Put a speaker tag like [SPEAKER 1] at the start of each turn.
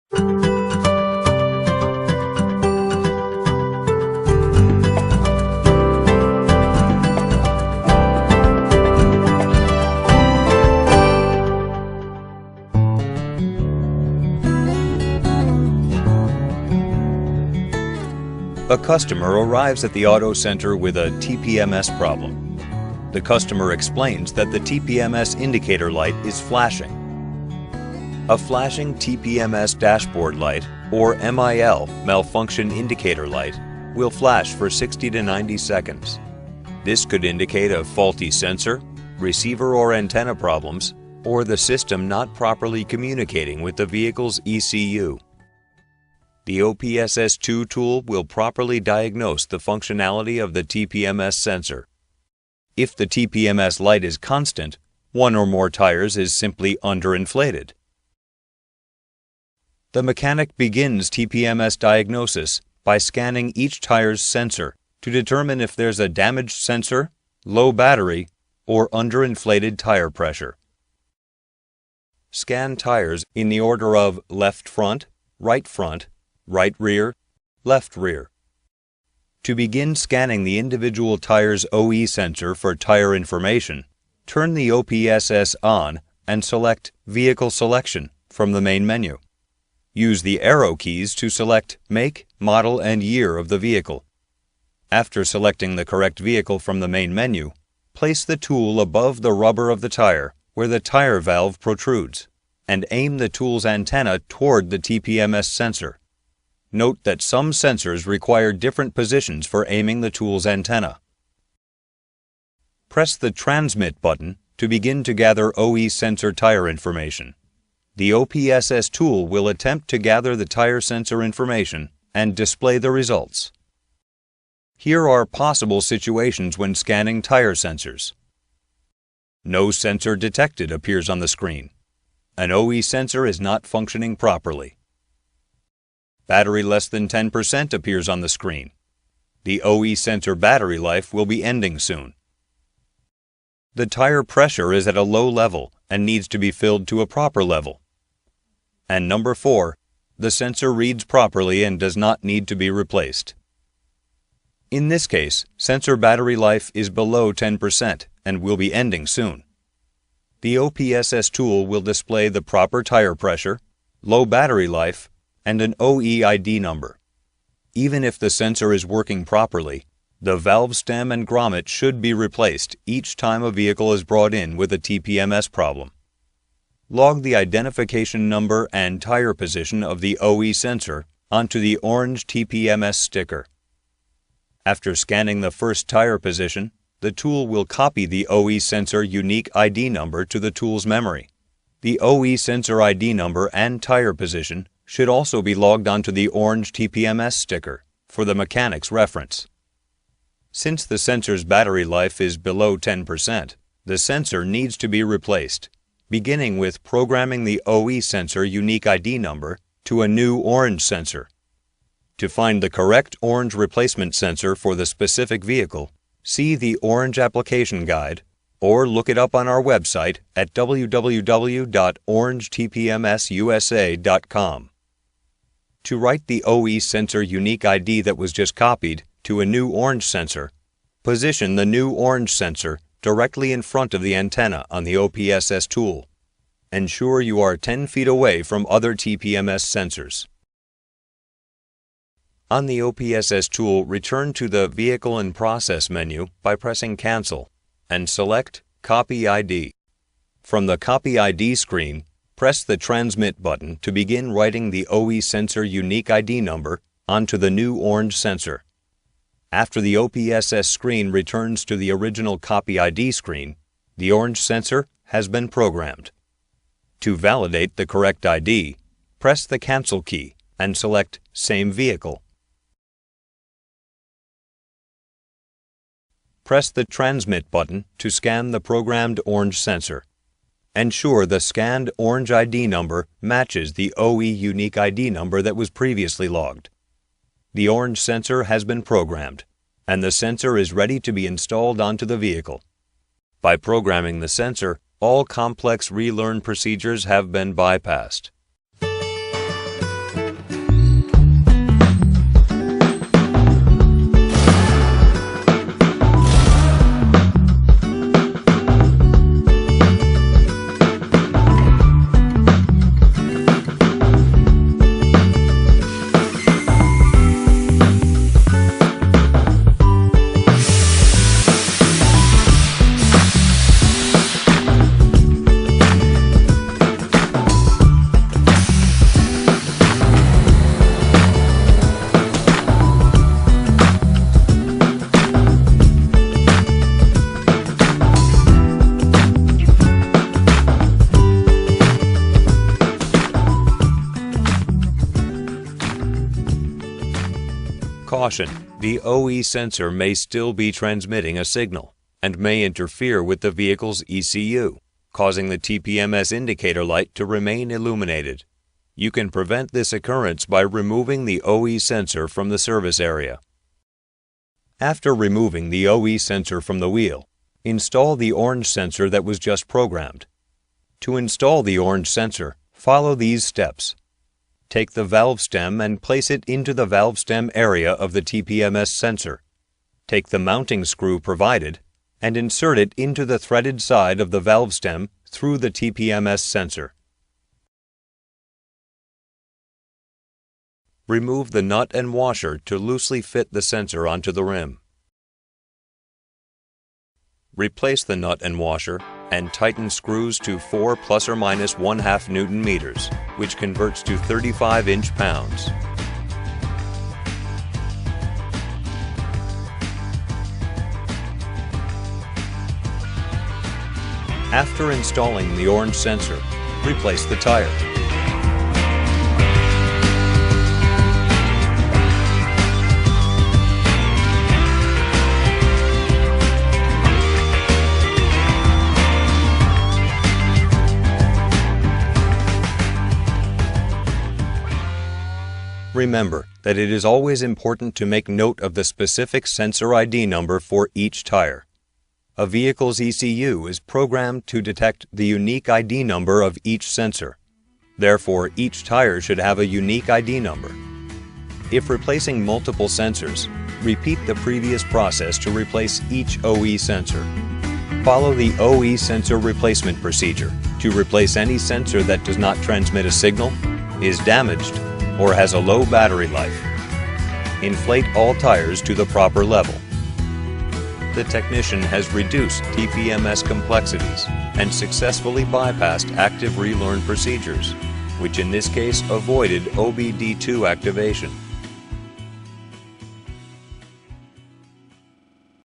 [SPEAKER 1] A customer arrives at the auto center with a TPMS problem. The customer explains that the TPMS indicator light is flashing. A flashing TPMS dashboard light, or MIL, malfunction indicator light, will flash for 60 to 90 seconds. This could indicate a faulty sensor, receiver or antenna problems, or the system not properly communicating with the vehicle's ECU. The OPSSII tool will properly diagnose the functionality of the TPMS sensor. If the TPMS light is constant, one or more tires is simply underinflated. The mechanic begins TPMS diagnosis by scanning each tire's sensor to determine if there's a damaged sensor, low battery, or underinflated tire pressure. Scan tires in the order of left front, right rear, left rear. To begin scanning the individual tire's OE sensor for tire information, turn the OPSS on and select Vehicle Selection from the main menu. Use the arrow keys to select make, model, and year of the vehicle. After selecting the correct vehicle from the main menu, place the tool above the rubber of the tire where the tire valve protrudes, and aim the tool's antenna toward the TPMS sensor. Note that some sensors require different positions for aiming the tool's antenna. Press the Transmit button to begin to gather OE sensor tire information. The OPSS tool will attempt to gather the tire sensor information and display the results. Here are possible situations when scanning tire sensors. No sensor detected appears on the screen. An OE sensor is not functioning properly. Battery less than 10% appears on the screen. The OE sensor battery life will be ending soon. The tire pressure is at a low level and needs to be filled to a proper level. And number 4, the sensor reads properly and does not need to be replaced. In this case, sensor battery life is below 10% and will be ending soon. The OPSS tool will display the proper tire pressure, low battery life, and an OE ID number. Even if the sensor is working properly, the valve stem and grommet should be replaced each time a vehicle is brought in with a TPMS problem. Log the identification number and tire position of the OE sensor onto the orange TPMS sticker. After scanning the first tire position, the tool will copy the OE sensor unique ID number to the tool's memory. The OE sensor ID number and tire position should also be logged onto the orange TPMS sticker for the mechanic's reference. Since the sensor's battery life is below 10%, the sensor needs to be replaced, beginning with programming the OE sensor unique ID number to a new orange sensor. To find the correct orange replacement sensor for the specific vehicle, see the Orange Application Guide or look it up on our website at www.orangetpmsusa.com. To write the OE sensor unique ID that was just copied to a new orange sensor, position the new orange sensor directly in front of the antenna on the OPSS tool. Ensure you are 10 feet away from other TPMS sensors. On the OPSS tool, return to the Vehicle and Process menu by pressing Cancel and select Copy ID. From the Copy ID screen, press the Transmit button to begin writing the OE sensor unique ID number onto the new orange sensor. After the OPSS screen returns to the original Copy ID screen, the orange sensor has been programmed. To validate the correct ID, press the Cancel key and select Same Vehicle. Press the Transmit button to scan the programmed orange sensor. Ensure the scanned orange ID number matches the OE unique ID number that was previously logged. The orange sensor has been programmed, and the sensor is ready to be installed onto the vehicle. By programming the sensor, all complex relearn procedures have been bypassed. Caution: the OE sensor may still be transmitting a signal and may interfere with the vehicle's ECU, causing the TPMS indicator light to remain illuminated. You can prevent this occurrence by removing the OE sensor from the service area. After removing the OE sensor from the wheel, install the orange sensor that was just programmed. To install the orange sensor, follow these steps. Take the valve stem and place it into the valve stem area of the TPMS sensor. Take the mounting screw provided and insert it into the threaded side of the valve stem through the TPMS sensor. Remove the nut and washer to loosely fit the sensor onto the rim. Replace the nut and washer and tighten screws to 4 ± 1/2 Newton meters, which converts to 35 inch-pounds. After installing the orange sensor, replace the tire. Remember that it is always important to make note of the specific sensor ID number for each tire. A vehicle's ECU is programmed to detect the unique ID number of each sensor. Therefore, each tire should have a unique ID number. If replacing multiple sensors, repeat the previous process to replace each OE sensor. Follow the OE sensor replacement procedure to replace any sensor that does not transmit a signal, is damaged, or has a low battery life. Inflate all tires to the proper level. The technician has reduced TPMS complexities and successfully bypassed active relearn procedures, which in this case avoided OBD2 activation.